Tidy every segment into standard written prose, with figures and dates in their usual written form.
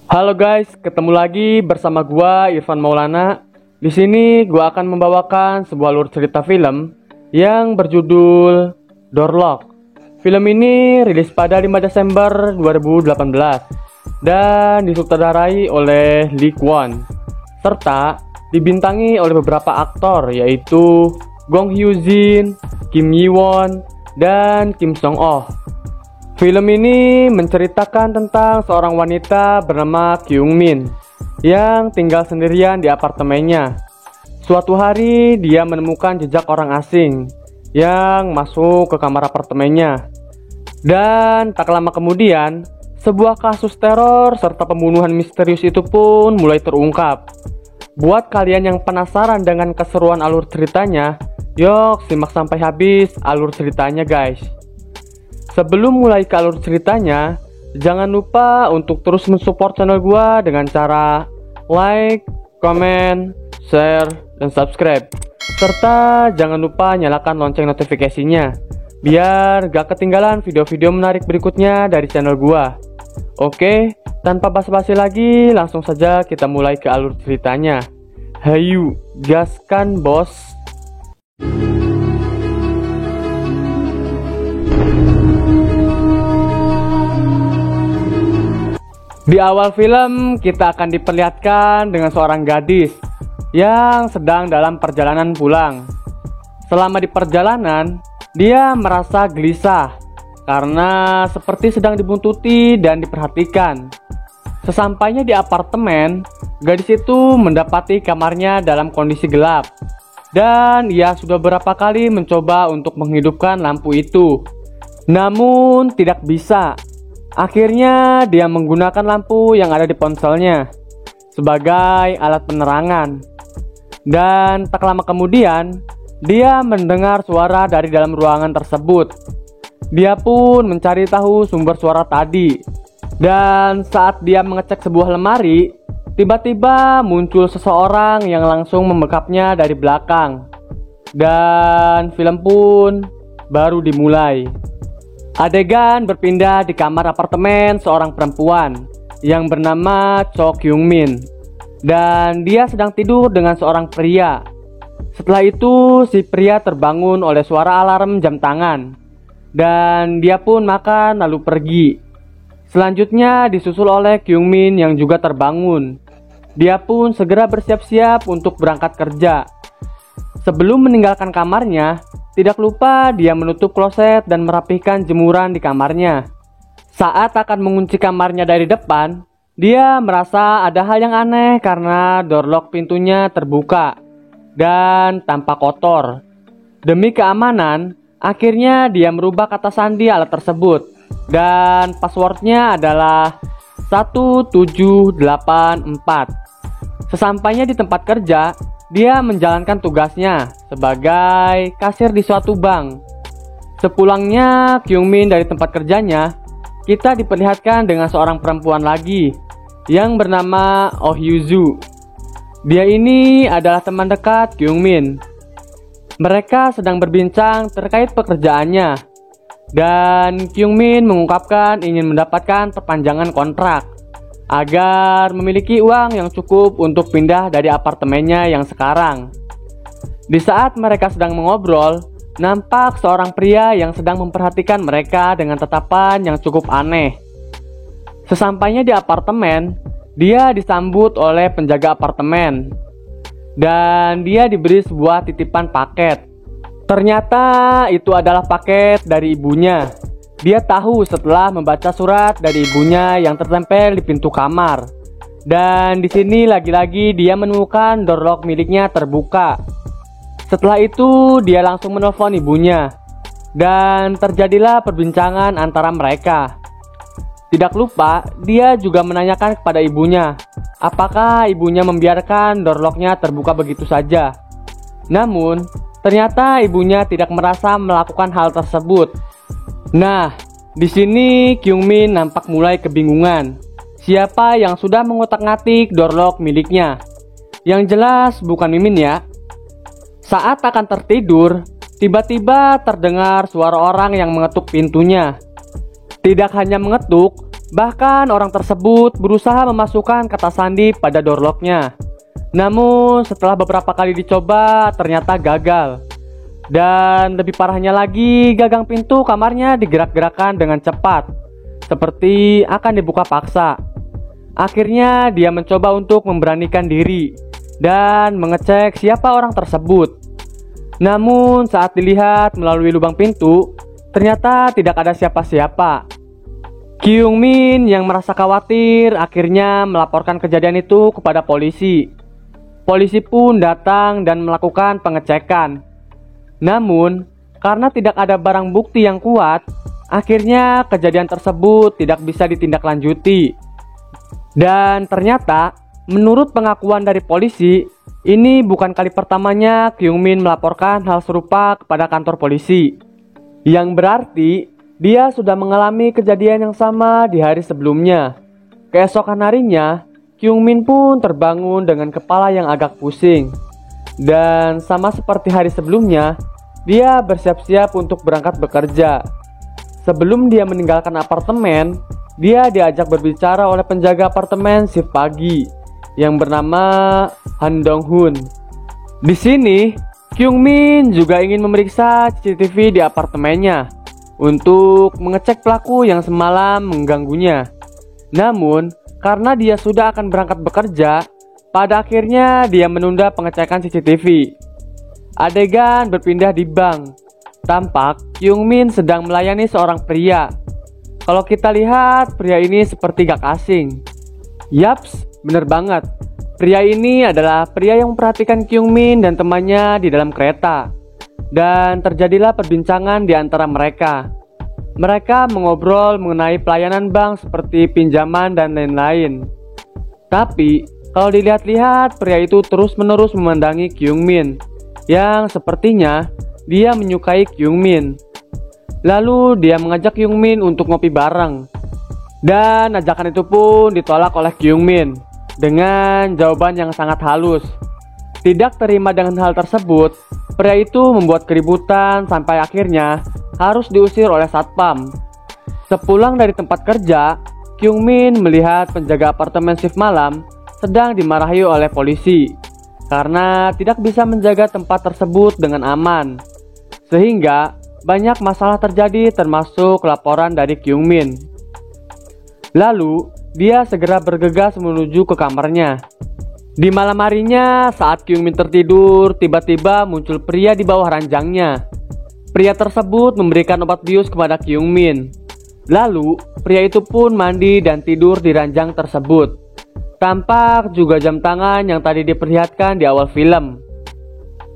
Halo guys, ketemu lagi bersama gua Irfan Maulana. Di sini gua akan membawakan sebuah alur cerita film yang berjudul Doorlock. Film ini rilis pada 5 Desember 2018 dan disutradarai oleh Lee Kwon serta dibintangi oleh beberapa aktor yaitu Gong Hyo Jin, Kim Yi Won, dan Kim Song Oh. Film ini menceritakan tentang seorang wanita bernama Kyung Min yang tinggal sendirian di apartemennya. Suatu hari dia menemukan jejak orang asing yang masuk ke kamar apartemennya. Dan tak lama kemudian, sebuah kasus teror serta pembunuhan misterius itu pun mulai terungkap. Buat kalian yang penasaran dengan keseruan alur ceritanya, yuk simak sampai habis alur ceritanya guys. Sebelum mulai ke alur ceritanya, jangan lupa untuk terus mensupport channel gua dengan cara like, comment, share, dan subscribe. Serta jangan lupa nyalakan lonceng notifikasinya, biar gak ketinggalan video-video menarik berikutnya dari channel gua. Oke, tanpa basa-basi lagi, langsung saja kita mulai ke alur ceritanya. Hayu, gaskan bos! Di awal film, kita akan diperlihatkan dengan seorang gadis yang sedang dalam perjalanan pulang. Selama di perjalanan, dia merasa gelisah karena seperti sedang dibuntuti dan diperhatikan. Sesampainya di apartemen, gadis itu mendapati kamarnya dalam kondisi gelap. Dan ia sudah beberapa kali mencoba untuk menghidupkan lampu itu, namun tidak bisa. Akhirnya dia menggunakan lampu yang ada di ponselnya sebagai alat penerangan. Dan tak lama kemudian, dia mendengar suara dari dalam ruangan tersebut. Dia pun mencari tahu sumber suara tadi. Dan saat dia mengecek sebuah lemari, tiba-tiba muncul seseorang yang langsung membekapnya dari belakang. Dan film pun baru dimulai. Adegan berpindah di kamar apartemen seorang perempuan yang bernama Cho Kyung Min. Dan dia sedang tidur dengan seorang pria. Setelah itu si pria terbangun oleh suara alarm jam tangan. Dan dia pun makan lalu pergi. Selanjutnya disusul oleh Kyung Min yang juga terbangun. Dia pun segera bersiap-siap untuk berangkat kerja. Sebelum meninggalkan kamarnya, tidak lupa dia menutup kloset dan merapihkan jemuran di kamarnya. Saat akan mengunci kamarnya dari depan, dia merasa ada hal yang aneh karena doorlock pintunya terbuka dan tampak kotor. Demi keamanan, akhirnya dia merubah kata sandi alat tersebut dan passwordnya adalah 1784. Sesampainya di tempat kerja, dia menjalankan tugasnya sebagai kasir di suatu bank. Sepulangnya Kyung Min dari tempat kerjanya, kita diperlihatkan dengan seorang perempuan lagi yang bernama Oh Hyo. Dia ini adalah teman dekat Kyung Min. Mereka sedang berbincang terkait pekerjaannya. Dan Kyung Min mengungkapkan ingin mendapatkan perpanjangan kontrak agar memiliki uang yang cukup untuk pindah dari apartemennya yang sekarang. Di saat mereka sedang mengobrol, nampak seorang pria yang sedang memperhatikan mereka dengan tatapan yang cukup aneh. Sesampainya di apartemen, dia disambut oleh penjaga apartemen. Dan dia diberi sebuah titipan paket. Ternyata itu adalah paket dari ibunya. Dia tahu setelah membaca surat dari ibunya yang tertempel di pintu kamar. Dan di sini lagi-lagi dia menemukan doorlock miliknya terbuka. Setelah itu dia langsung menelpon ibunya. Dan terjadilah perbincangan antara mereka. Tidak lupa dia juga menanyakan kepada ibunya apakah ibunya membiarkan doorlocknya terbuka begitu saja. Namun ternyata ibunya tidak merasa melakukan hal tersebut. Nah, di sini Kyung Min nampak mulai kebingungan. Siapa yang sudah mengotak-ngatik doorlock miliknya? Yang jelas bukan Mimin ya. Saat akan tertidur, tiba-tiba terdengar suara orang yang mengetuk pintunya. Tidak hanya mengetuk, Bahkan orang tersebut berusaha memasukkan kata sandi pada door lock-nya. Namun setelah beberapa kali dicoba ternyata gagal. Dan lebih parahnya lagi, gagang pintu kamarnya digerak-gerakan dengan cepat, seperti akan dibuka paksa. Akhirnya dia mencoba untuk memberanikan diri dan mengecek siapa orang tersebut. Namun saat dilihat melalui lubang pintu, ternyata tidak ada siapa-siapa. Kyung Min yang merasa khawatir akhirnya melaporkan kejadian itu kepada polisi. Polisi pun datang dan melakukan pengecekan. Namun, karena tidak ada barang bukti yang kuat, akhirnya kejadian tersebut tidak bisa ditindaklanjuti. Dan ternyata, menurut pengakuan dari polisi, ini bukan kali pertamanya Kyung Min melaporkan hal serupa kepada kantor polisi. Yang berarti, dia sudah mengalami kejadian yang sama di hari sebelumnya. Keesokan harinya, Kyung Min pun terbangun dengan kepala yang agak pusing. Dan sama seperti hari sebelumnya, dia bersiap-siap untuk berangkat bekerja. Sebelum dia meninggalkan apartemen, dia diajak berbicara oleh penjaga apartemen shift pagi yang bernama Han Dong Hun. Di sini, Kyung Min juga ingin memeriksa CCTV di apartemennya untuk mengecek pelaku yang semalam mengganggunya. Namun, karena dia sudah akan berangkat bekerja, pada akhirnya dia menunda pengecekan CCTV. Adegan berpindah di bank. Tampak Kyung Min sedang melayani seorang pria. Kalau kita lihat, pria ini seperti gak asing. Yaps, bener banget. Pria ini adalah pria yang memperhatikan Kyung Min dan temannya di dalam kereta. Dan terjadilah perbincangan di antara mereka. Mereka mengobrol mengenai pelayanan bank seperti pinjaman dan lain-lain. Tapi, kalau dilihat-lihat, pria itu terus-menerus memandangi Kyung Min, yang sepertinya dia menyukai Kyung Min. Lalu dia mengajak Kyung Min untuk ngopi bareng. Dan ajakan itu pun ditolak oleh Kyung Min dengan jawaban yang sangat halus. Tidak terima dengan hal tersebut, pria itu membuat keributan sampai akhirnya harus diusir oleh satpam. Sepulang dari tempat kerja, Kyung Min melihat penjaga apartemen shift malam sedang dimarahi oleh polisi karena tidak bisa menjaga tempat tersebut dengan aman. Sehingga banyak masalah terjadi termasuk laporan dari Kyung Min. Lalu dia segera bergegas menuju ke kamarnya. Di malam harinya saat Kyung Min tertidur, tiba-tiba muncul pria di bawah ranjangnya. Pria tersebut memberikan obat bius kepada Kyung Min. Lalu pria itu pun mandi dan tidur di ranjang tersebut. Tampak juga jam tangan yang tadi diperlihatkan di awal film.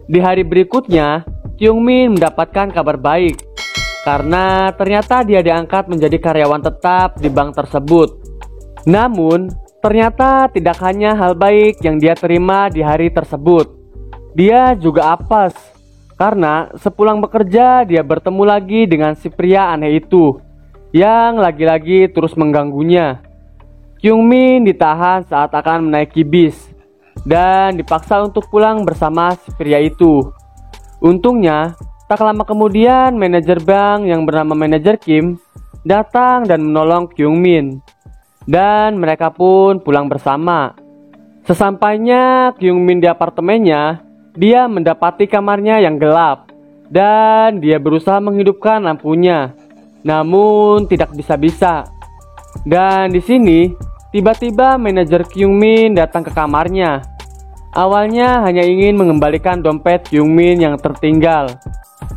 Di hari berikutnya, Kyung Min mendapatkan kabar baik karena ternyata dia diangkat menjadi karyawan tetap di bank tersebut. Namun, ternyata tidak hanya hal baik yang dia terima di hari tersebut. Dia juga apes karena sepulang bekerja dia bertemu lagi dengan si pria aneh itu yang lagi-lagi terus mengganggunya. Kyung Min ditahan saat akan menaiki bis dan dipaksa untuk pulang bersama si pria itu. Untungnya, tak lama kemudian manajer bank yang bernama Manajer Kim datang dan menolong Kyung Min. Dan mereka pun pulang bersama. Sesampainya Kyung Min di apartemennya, dia mendapati kamarnya yang gelap dan dia berusaha menghidupkan lampunya. Namun tidak bisa-bisa. Dan di sini tiba-tiba manajer Kyung Min datang ke kamarnya. Awalnya hanya ingin mengembalikan dompet Kyung Min yang tertinggal.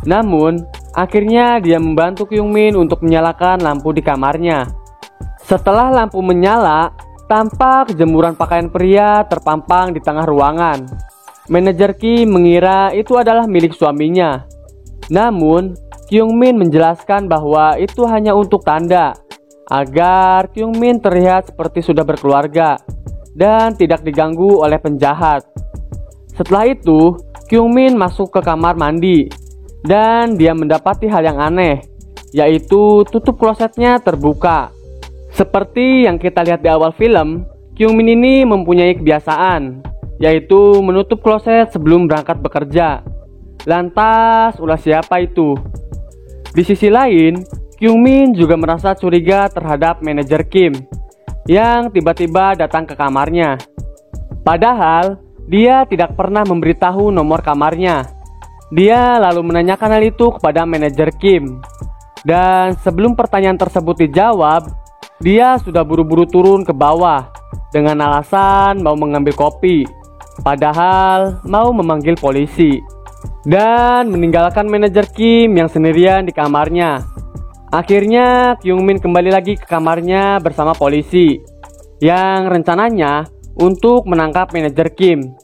Namun akhirnya dia membantu Kyung Min untuk menyalakan lampu di kamarnya. Setelah lampu menyala, tampak jemuran pakaian pria terpampang di tengah ruangan. Manajer Kim mengira itu adalah milik suaminya. Namun Kyung Min menjelaskan bahwa itu hanya untuk tanda agar Kyung Min terlihat seperti sudah berkeluarga dan tidak diganggu oleh penjahat. Setelah itu, Kyung Min masuk ke kamar mandi dan dia mendapati hal yang aneh, yaitu tutup klosetnya terbuka. Seperti yang kita lihat di awal film, Kyung Min ini mempunyai kebiasaan, yaitu menutup kloset sebelum berangkat bekerja. Lantas, ulah siapa itu? Di sisi lain, Kyungmin juga merasa curiga terhadap manajer Kim yang tiba-tiba datang ke kamarnya. Padahal dia tidak pernah memberitahu nomor kamarnya. Dia lalu menanyakan hal itu kepada manajer Kim. Dan sebelum pertanyaan tersebut dijawab, dia sudah buru-buru turun ke bawah dengan alasan mau mengambil kopi, padahal mau memanggil polisi, dan meninggalkan manajer Kim yang sendirian di kamarnya. Akhirnya Kyungmin kembali lagi ke kamarnya bersama polisi yang rencananya untuk menangkap manajer Kim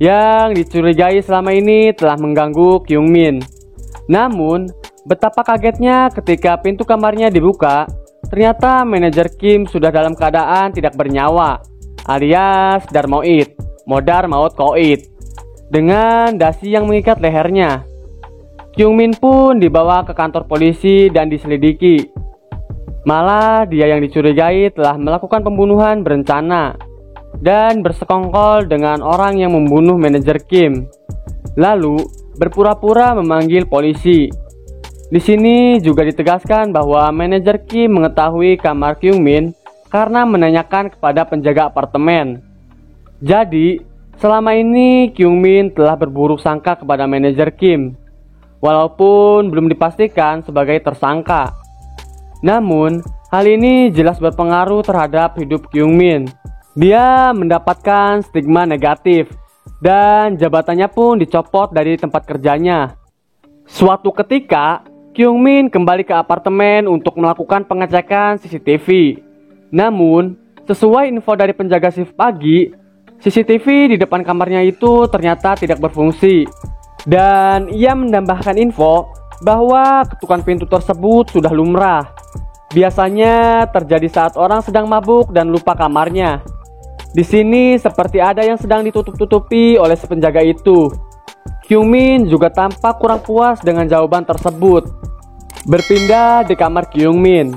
yang dicurigai selama ini telah mengganggu Kyungmin. Namun betapa kagetnya ketika pintu kamarnya dibuka, ternyata manajer Kim sudah dalam keadaan tidak bernyawa, alias darmoid, modar maut koid, dengan dasi yang mengikat lehernya. Kyungmin pun dibawa ke kantor polisi dan diselidiki. Malah dia yang dicurigai telah melakukan pembunuhan berencana dan bersekongkol dengan orang yang membunuh manajer Kim, lalu berpura-pura memanggil polisi. Di sini juga ditegaskan bahwa manajer Kim mengetahui kamar Kyungmin karena menanyakan kepada penjaga apartemen. Jadi, selama ini Kyungmin telah berburuk sangka kepada manajer Kim, walaupun belum dipastikan sebagai tersangka. Namun, hal ini jelas berpengaruh terhadap hidup Kyungmin. Dia mendapatkan stigma negatif dan jabatannya pun dicopot dari tempat kerjanya. Suatu ketika, Kyungmin kembali ke apartemen untuk melakukan pengecekan CCTV. Namun, sesuai info dari penjaga shift pagi, CCTV di depan kamarnya itu ternyata tidak berfungsi. Dan ia menambahkan info bahwa ketukan pintu tersebut sudah lumrah. Biasanya terjadi saat orang sedang mabuk dan lupa kamarnya. Di sini seperti ada yang sedang ditutup-tutupi oleh si penjaga itu. Kyungmin juga tampak kurang puas dengan jawaban tersebut. Berpindah di kamar Kyungmin.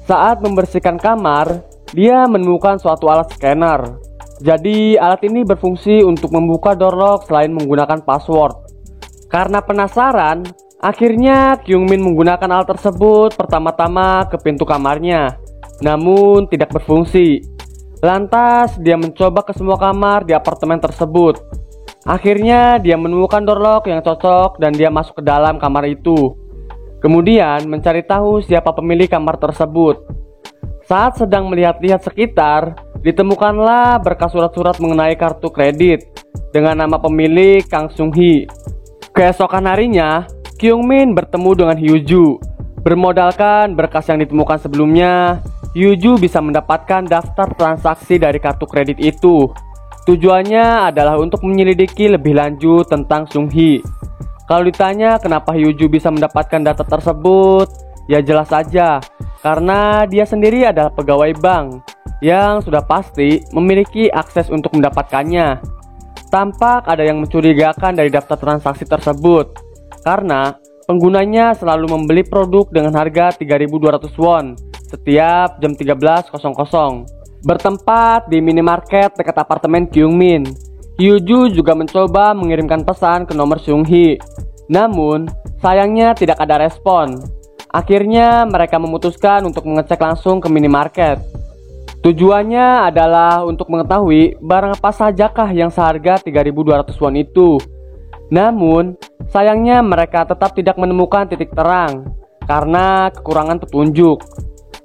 Saat membersihkan kamar, dia menemukan suatu alat scanner. Jadi alat ini berfungsi untuk membuka door lock selain menggunakan password. Karena penasaran, akhirnya Kyungmin menggunakan alat tersebut pertama-tama ke pintu kamarnya, namun tidak berfungsi. Lantas dia mencoba ke semua kamar di apartemen tersebut. Akhirnya dia menemukan door lock yang cocok dan dia masuk ke dalam kamar itu. Kemudian mencari tahu siapa pemilik kamar tersebut. Saat sedang melihat-lihat sekitar, ditemukanlah berkas surat-surat mengenai kartu kredit dengan nama pemilik Kang Sung Hee. Keesokan harinya, Kyungmin bertemu dengan Hyuju. Bermodalkan berkas yang ditemukan sebelumnya, Hyuju bisa mendapatkan daftar transaksi dari kartu kredit itu. Tujuannya adalah untuk menyelidiki lebih lanjut tentang Sung Hee. Kalau ditanya kenapa Hyuju bisa mendapatkan data tersebut, ya jelas saja, karena dia sendiri adalah pegawai bank yang sudah pasti memiliki akses untuk mendapatkannya. Tampak ada yang mencurigakan dari daftar transaksi tersebut, karena penggunanya selalu membeli produk dengan harga 3.200 won setiap jam 13.00. Bertempat di minimarket dekat apartemen Kyungmin, Hyuju juga mencoba mengirimkan pesan ke nomor Sung Hee. Namun, sayangnya tidak ada respon. Akhirnya mereka memutuskan untuk mengecek langsung ke minimarket. Tujuannya adalah untuk mengetahui barang apa sajakah yang seharga 3.200 won itu. Namun, sayangnya mereka tetap tidak menemukan titik terang karena kekurangan petunjuk.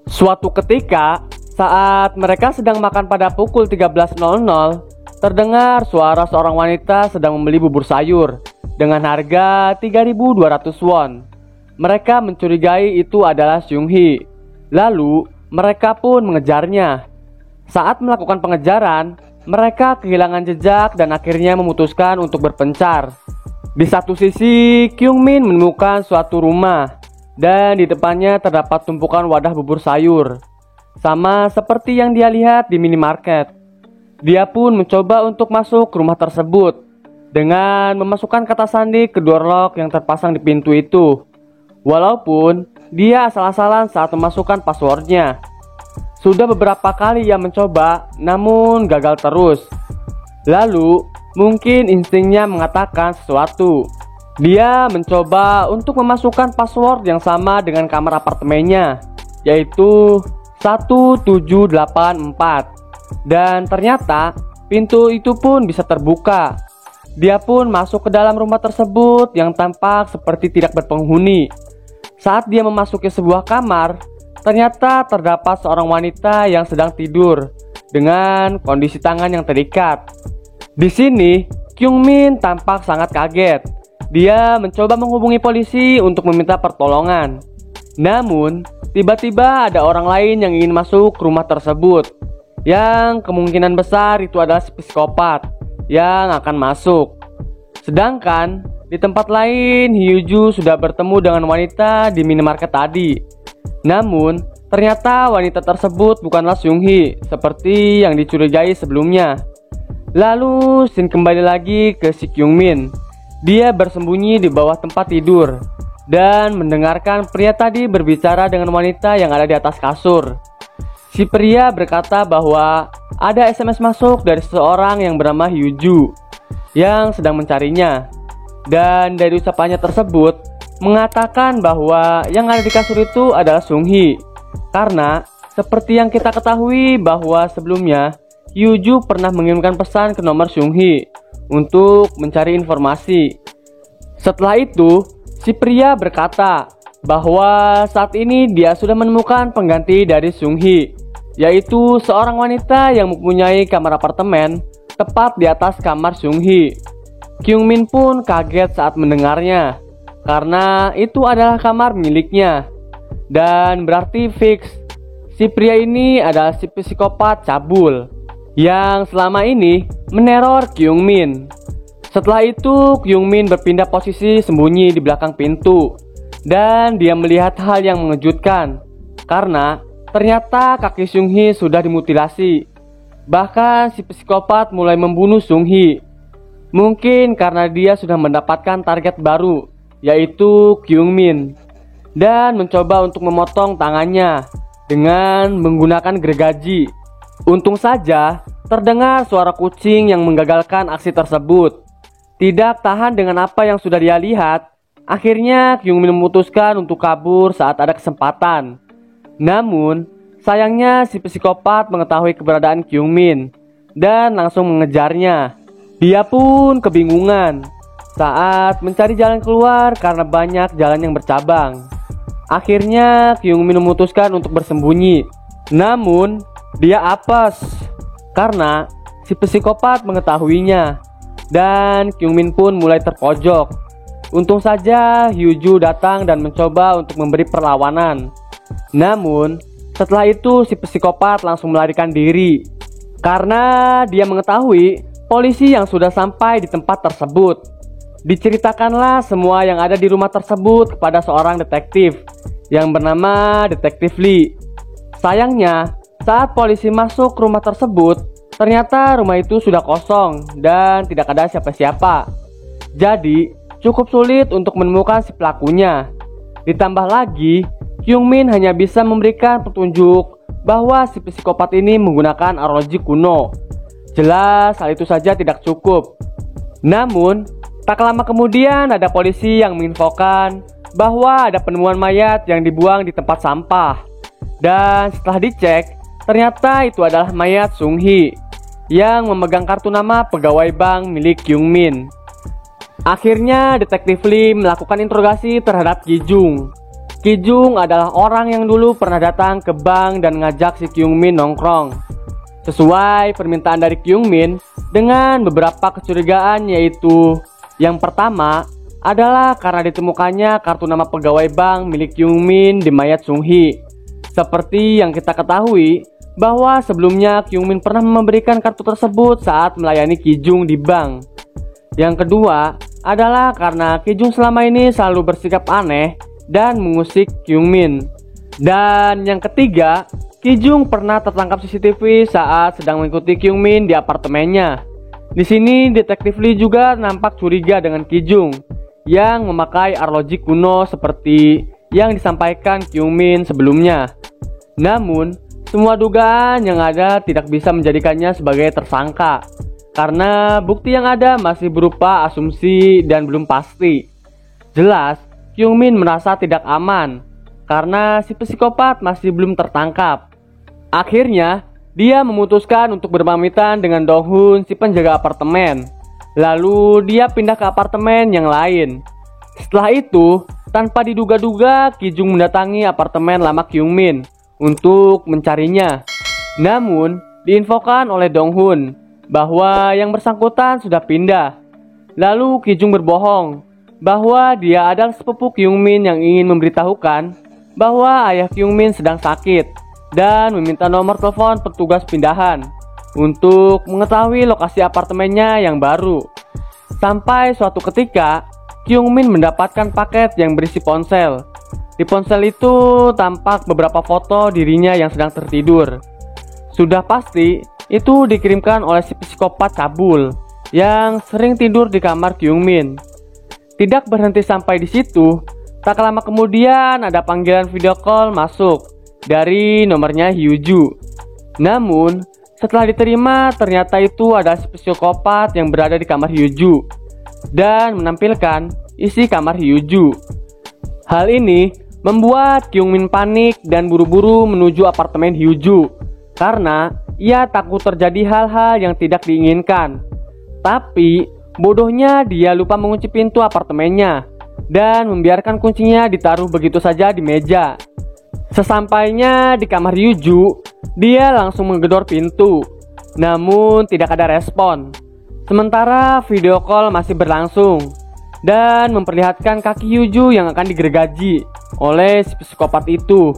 Suatu ketika, saat mereka sedang makan pada pukul 13.00, terdengar suara seorang wanita sedang membeli bubur sayur dengan harga 3.200 won. Mereka mencurigai itu adalah Sung Hee. Lalu, mereka pun mengejarnya. Saat melakukan pengejaran, mereka kehilangan jejak dan akhirnya memutuskan untuk berpencar. Di satu sisi, Kyungmin menemukan suatu rumah dan di depannya terdapat tumpukan wadah bubur sayur, sama seperti yang dia lihat di minimarket. Dia pun mencoba untuk masuk ke rumah tersebut dengan memasukkan kata sandi ke door lock yang terpasang di pintu itu. Walaupun dia asal-asalan saat memasukkan passwordnya. Sudah beberapa kali ia mencoba, namun gagal terus. Lalu, mungkin instingnya mengatakan sesuatu. Dia mencoba untuk memasukkan password yang sama dengan kamar apartemennya, yaitu 1784. Dan ternyata pintu itu pun bisa terbuka. Dia pun masuk ke dalam rumah tersebut yang tampak seperti tidak berpenghuni. Saat dia memasuki sebuah kamar, ternyata terdapat seorang wanita yang sedang tidur dengan kondisi tangan yang terikat. Di sini, Kyung Min tampak sangat kaget. Dia mencoba menghubungi polisi untuk meminta pertolongan. Namun, tiba-tiba ada orang lain yang ingin masuk ke rumah tersebut, yang kemungkinan besar itu adalah si psikopat yang akan masuk. Sedangkan di tempat lain, Hyuju sudah bertemu dengan wanita di minimarket tadi. Namun, ternyata wanita tersebut bukanlah Seung-hee seperti yang dicurigai sebelumnya. Lalu, scene kembali lagi ke si Kyung Min. Dia bersembunyi di bawah tempat tidur dan mendengarkan pria tadi berbicara dengan wanita yang ada di atas kasur. Si pria berkata bahwa ada SMS masuk dari seseorang yang bernama Hyuju yang sedang mencarinya. Dan dari ucapannya tersebut mengatakan bahwa yang ada di kasur itu adalah Seung-hee. Karena seperti yang kita ketahui bahwa sebelumnya Hyuju pernah mengirimkan pesan ke nomor Seung-hee untuk mencari informasi. Setelah itu, si pria berkata bahwa saat ini dia sudah menemukan pengganti dari Seung-hee, yaitu seorang wanita yang mempunyai kamar apartemen tepat di atas kamar Seung-hee. Kyung Min pun kaget saat mendengarnya, karena itu adalah kamar miliknya. Dan berarti fix, si pria ini adalah si psikopat cabul yang selama ini meneror Kyung Min. Setelah itu, Kyung Min berpindah posisi sembunyi di belakang pintu. Dan dia melihat hal yang mengejutkan, karena ternyata kaki Seung-hee sudah dimutilasi. Bahkan si psikopat mulai membunuh Seung-hee. Mungkin karena dia sudah mendapatkan target baru, yaitu Kyung Min. Dan mencoba untuk memotong tangannya dengan menggunakan gergaji. Untung saja terdengar suara kucing yang menggagalkan aksi tersebut. Tidak tahan dengan apa yang sudah dia lihat, akhirnya Kyung Min memutuskan untuk kabur saat ada kesempatan. Namun, sayangnya si psikopat mengetahui keberadaan Kyung Min dan langsung mengejarnya. Dia pun kebingungan saat mencari jalan keluar karena banyak jalan yang bercabang. Akhirnya Kyung Min memutuskan untuk bersembunyi. Namun, dia apes karena si psikopat mengetahuinya. Dan Kyung Min pun mulai terpojok. Untung saja Hyuju datang dan mencoba untuk memberi perlawanan. Namun, setelah itu si psikopat langsung melarikan diri karena dia mengetahui polisi yang sudah sampai di tempat tersebut. Diceritakanlah semua yang ada di rumah tersebut kepada seorang detektif yang bernama Detektif Lee. Sayangnya, saat polisi masuk ke rumah tersebut, ternyata rumah itu sudah kosong dan tidak ada siapa-siapa. Jadi, cukup sulit untuk menemukan si pelakunya. Ditambah lagi, Kyung Min hanya bisa memberikan petunjuk bahwa si psikopat ini menggunakan arloji kuno. Jelas hal itu saja tidak cukup. Namun, tak lama kemudian ada polisi yang menginfokan bahwa ada penemuan mayat yang dibuang di tempat sampah. Dan setelah dicek, ternyata itu adalah mayat Seung-hee yang memegang kartu nama pegawai bank milik Kyung Min. Akhirnya Detektif Lee melakukan interogasi terhadap Ki-jung. Ki-jung adalah orang yang dulu pernah datang ke bank dan ngajak si Kyung Min nongkrong. Sesuai permintaan dari Kyung Min dengan beberapa kecurigaan, yaitu yang pertama adalah karena ditemukannya kartu nama pegawai bank milik Kyung Min di mayat Seung-hee. Seperti yang kita ketahui bahwa sebelumnya Kyung Min pernah memberikan kartu tersebut saat melayani Ki-jung di bank. Yang kedua adalah karena Ki-jung selama ini selalu bersikap aneh dan mengusik Kyung Min. Dan yang ketiga, Ki-jung pernah tertangkap CCTV saat sedang mengikuti Kyung Min di apartemennya. Di sini Detektif Lee juga nampak curiga dengan Ki-jung yang memakai arloji kuno seperti yang disampaikan Kyung Min sebelumnya. Namun, semua dugaan yang ada tidak bisa menjadikannya sebagai tersangka karena bukti yang ada masih berupa asumsi dan belum pasti. Jelas, Kyung Min merasa tidak aman karena si psikopat masih belum tertangkap. Akhirnya, dia memutuskan untuk berpamitan dengan Dong Hoon, si penjaga apartemen. Lalu dia pindah ke apartemen yang lain. Setelah itu, tanpa diduga-duga, Ki Jung mendatangi apartemen lama Kyung Min untuk mencarinya. Namun, diinfokan oleh Dong Hoon bahwa yang bersangkutan sudah pindah. Lalu Ki Jung berbohong bahwa dia adalah sepupu Kyung Min yang ingin memberitahukan bahwa ayah Kyung Min sedang sakit dan meminta nomor telepon petugas pindahan untuk mengetahui lokasi apartemennya yang baru. Sampai suatu ketika, Kyung Min mendapatkan paket yang berisi ponsel. Di ponsel itu tampak beberapa foto dirinya yang sedang tertidur. Sudah pasti itu dikirimkan oleh si psikopat cabul yang sering tidur di kamar Kyung Min. Tidak berhenti sampai di situ, tak lama kemudian ada panggilan video call masuk dari nomornya Hyuju. Namun, setelah diterima ternyata itu adalah si psikopat yang berada di kamar Hyuju dan menampilkan isi kamar Hyuju. Hal ini membuat Kyung Min panik dan buru-buru menuju apartemen Hyuju karena ia takut terjadi hal-hal yang tidak diinginkan. Tapi bodohnya dia lupa mengunci pintu apartemennya dan membiarkan kuncinya ditaruh begitu saja di meja. Sesampainya di kamar Hyuju, dia langsung menggedor pintu. Namun tidak ada respon. Sementara video call masih berlangsung dan memperlihatkan kaki Hyuju yang akan digergaji oleh si psikopat itu.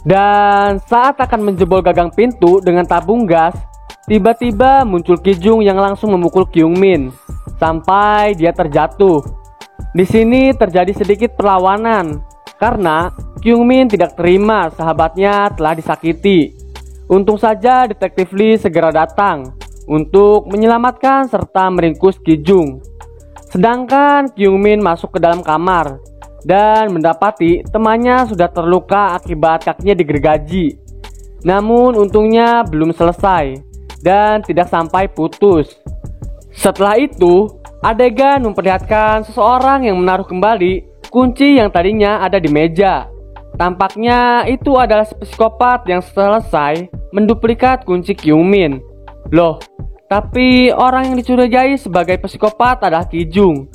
Dan saat akan menjebol gagang pintu dengan tabung gas, tiba-tiba muncul Ki Jung yang langsung memukul Kyung Min sampai dia terjatuh. Di sini terjadi sedikit perlawanan karena Kyung Min tidak terima sahabatnya telah disakiti. Untung saja detektif Lee segera datang untuk menyelamatkan serta meringkus Ki Jung. Sedangkan Kyung Min masuk ke dalam kamar dan mendapati temannya sudah terluka akibat kakinya digergaji. Namun untungnya belum selesai dan tidak sampai putus. Setelah itu, adegan memperlihatkan seseorang yang menaruh kembali kunci yang tadinya ada di meja. Tampaknya itu adalah psikopat yang selesai menduplikat kunci Kyung Min. Loh, tapi orang yang dicurigai sebagai psikopat adalah Ki Jung.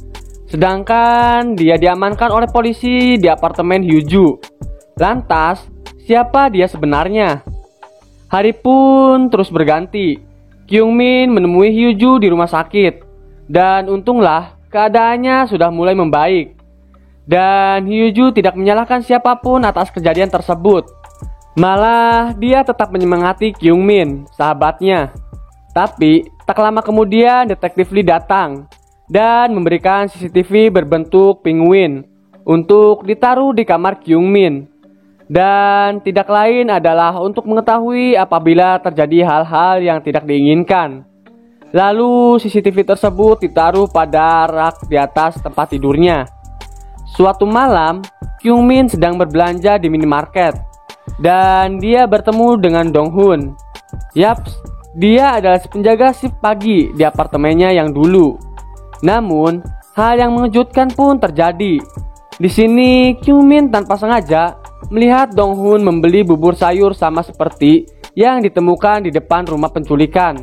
Sedangkan dia diamankan oleh polisi di apartemen Hyuju. Lantas, siapa dia sebenarnya? Hari pun terus berganti. Kyung Min menemui Hyuju di rumah sakit. Dan untunglah keadaannya sudah mulai membaik. Dan Hyuju tidak menyalahkan siapapun atas kejadian tersebut. Malah dia tetap menyemangati Kyung Min, sahabatnya. Tapi tak lama kemudian detektif Lee datang dan memberikan CCTV berbentuk penguin untuk ditaruh di kamar Kyung Min. Dan tidak lain adalah untuk mengetahui apabila terjadi hal-hal yang tidak diinginkan. Lalu CCTV tersebut ditaruh pada rak di atas tempat tidurnya. Suatu malam, Kyung Min sedang berbelanja di minimarket dan dia bertemu dengan Dong Hoon. Yaps, dia adalah penjaga shift pagi di apartemennya yang dulu. Namun, hal yang mengejutkan pun terjadi. Di sini, Kyung Min tanpa sengaja melihat Dong Hoon membeli bubur sayur sama seperti yang ditemukan di depan rumah penculikan.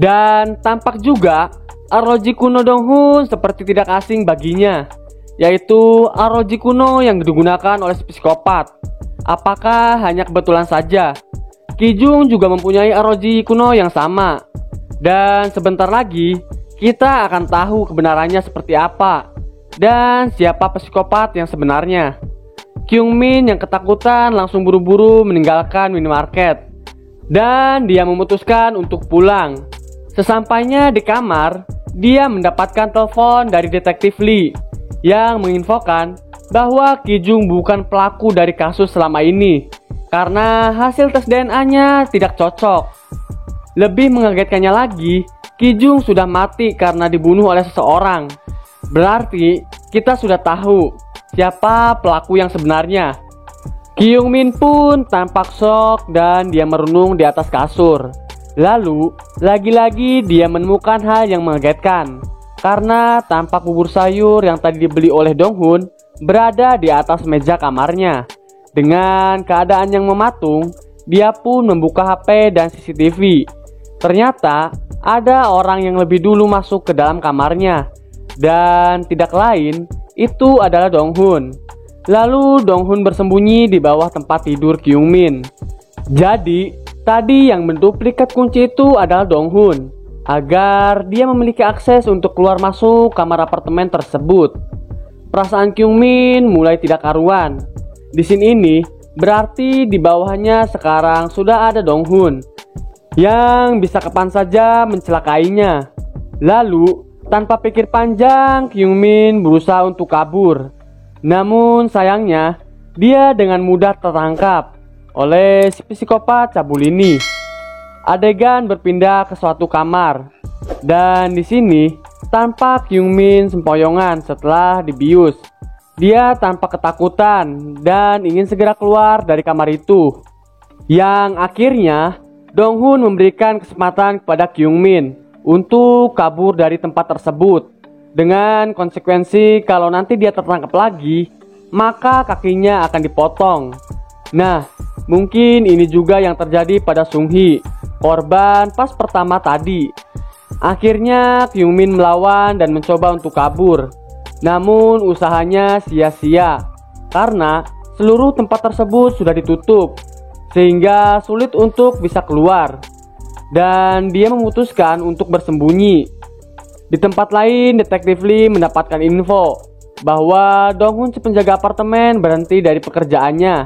Dan tampak juga arloji kuno Dong Hoon seperti tidak asing baginya, yaitu arloji kuno yang digunakan oleh si psikopat. Apakah hanya kebetulan saja? Ki Jung juga mempunyai arloji kuno yang sama. Dan sebentar lagi kita akan tahu kebenarannya seperti apa dan siapa psikopat yang sebenarnya. Kyung Min yang ketakutan langsung buru-buru meninggalkan minimarket dan dia memutuskan untuk pulang. Sesampainya di kamar, dia mendapatkan telepon dari detektif Lee yang menginfokan bahwa Ki Jung bukan pelaku dari kasus selama ini karena hasil tes DNA-nya tidak cocok. Lebih mengagetkannya lagi, Ki Jung sudah mati karena dibunuh oleh seseorang. Berarti kita sudah tahu siapa pelaku yang sebenarnya. Kyung Min pun tampak shock dan dia merenung di atas kasur. Lalu, lagi-lagi dia menemukan hal yang mengagetkan. karena tampak bubur sayur yang tadi dibeli oleh Dong-hun berada di atas meja kamarnya. Dengan keadaan yang mematung, dia pun membuka HP dan CCTV. Ternyata ada orang yang lebih dulu masuk ke dalam kamarnya, dan tidak lain itu adalah Dong-hun. Lalu Dong-hun bersembunyi di bawah tempat tidur Kyung-min. Jadi tadi yang menduplikat kunci itu adalah Dong-hun, agar dia memiliki akses untuk keluar masuk kamar apartemen tersebut. Perasaan Kyung-min mulai tidak karuan. Di sini ini berarti di bawahnya sekarang sudah ada Dong-hun yang bisa kapan saja mencelakainya. Lalu tanpa pikir panjang, Kyung-min berusaha untuk kabur. Namun sayangnya dia dengan mudah tertangkap oleh si psikopat cabul ini. Adegan berpindah ke suatu kamar, dan di sini tampak Kyung-min sempoyongan setelah dibius. Dia tampak ketakutan dan ingin segera keluar dari kamar itu. Yang akhirnya Dong-hun memberikan kesempatan kepada Kyung-min untuk kabur dari tempat tersebut, dengan konsekuensi kalau nanti dia tertangkap lagi, maka kakinya akan dipotong. Nah, mungkin ini juga yang terjadi pada Sung-hee, korban pas pertama tadi. Akhirnya Kyung-min melawan dan mencoba untuk kabur. Namun usahanya sia-sia karena seluruh tempat tersebut sudah ditutup, sehingga sulit untuk bisa keluar. Dan dia memutuskan untuk bersembunyi. Di tempat lain, Detektif Lee mendapatkan info bahwa Dong-hun si penjaga apartemen berhenti dari pekerjaannya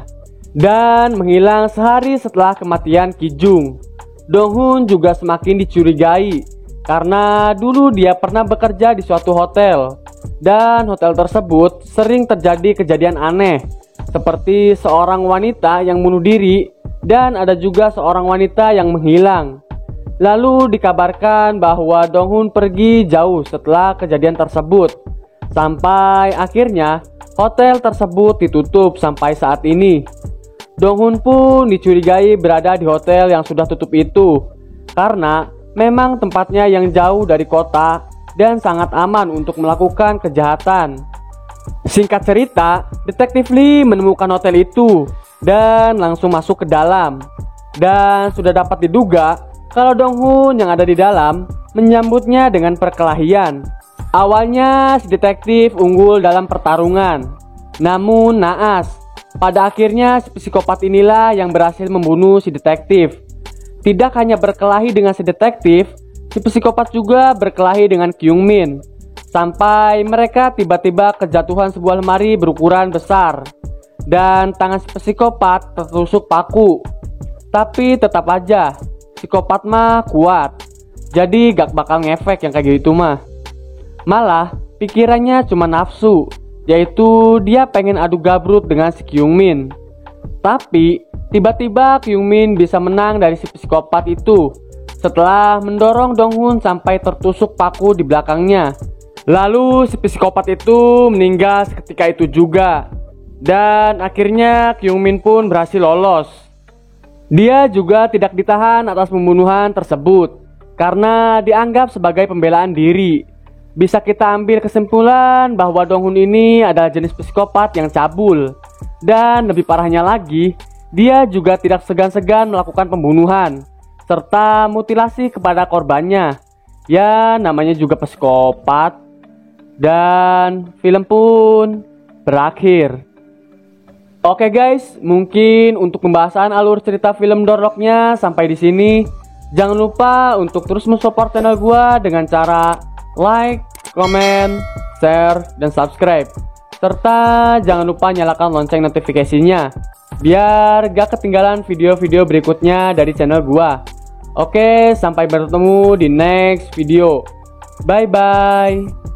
dan menghilang sehari setelah kematian Ki-jung. Dong-hun juga semakin dicurigai karena dulu dia pernah bekerja di suatu hotel, dan hotel tersebut sering terjadi kejadian aneh, seperti seorang wanita yang bunuh diri dan ada juga seorang wanita yang menghilang. Lalu dikabarkan bahwa Dong-hun pergi jauh setelah kejadian tersebut, sampai akhirnya hotel tersebut ditutup sampai saat ini. Dong-hun pun dicurigai berada di hotel yang sudah tutup itu, karena memang tempatnya yang jauh dari kota dan sangat aman untuk melakukan kejahatan. Singkat cerita, Detektif Lee menemukan hotel itu dan langsung masuk ke dalam. Dan sudah dapat diduga kalau Dong-hun yang ada di dalam menyambutnya dengan perkelahian. Awalnya si detektif unggul dalam pertarungan, namun naas. Pada akhirnya si psikopat inilah yang berhasil membunuh si detektif. Tidak hanya berkelahi dengan si detektif, si psikopat juga berkelahi dengan Kyung-min, sampai mereka tiba-tiba kejatuhan sebuah lemari berukuran besar, dan tangan si psikopat tertusuk paku. Tapi tetap aja, psikopat mah kuat, jadi gak bakal ngefek yang kayak gitu mah. Malah pikirannya cuma nafsu, yaitu dia pengen adu gabrut dengan si Kyung-min. Tapi tiba-tiba Kyung-min bisa menang dari si psikopat itu setelah mendorong Dong-hun sampai tertusuk paku di belakangnya. Lalu si psikopat itu meninggal seketika itu juga. Dan akhirnya Kyung-min pun berhasil lolos. Dia juga tidak ditahan atas pembunuhan tersebut karena dianggap sebagai pembelaan diri. Bisa kita ambil kesimpulan bahwa Dong-hun ini adalah jenis psikopat yang cabul. Dan lebih parahnya lagi, dia juga tidak segan-segan melakukan pembunuhan serta mutilasi kepada korbannya. Ya, namanya juga psikopat. Dan film pun berakhir. Oke guys, mungkin untuk pembahasan alur cerita film Door-Lock-nya sampai di sini. Jangan lupa untuk terus mensupport channel gua dengan cara like, komen, share, dan subscribe. Serta jangan lupa nyalakan lonceng notifikasinya biar gak ketinggalan video-video berikutnya dari channel gua. Oke, sampai bertemu di next video. Bye bye.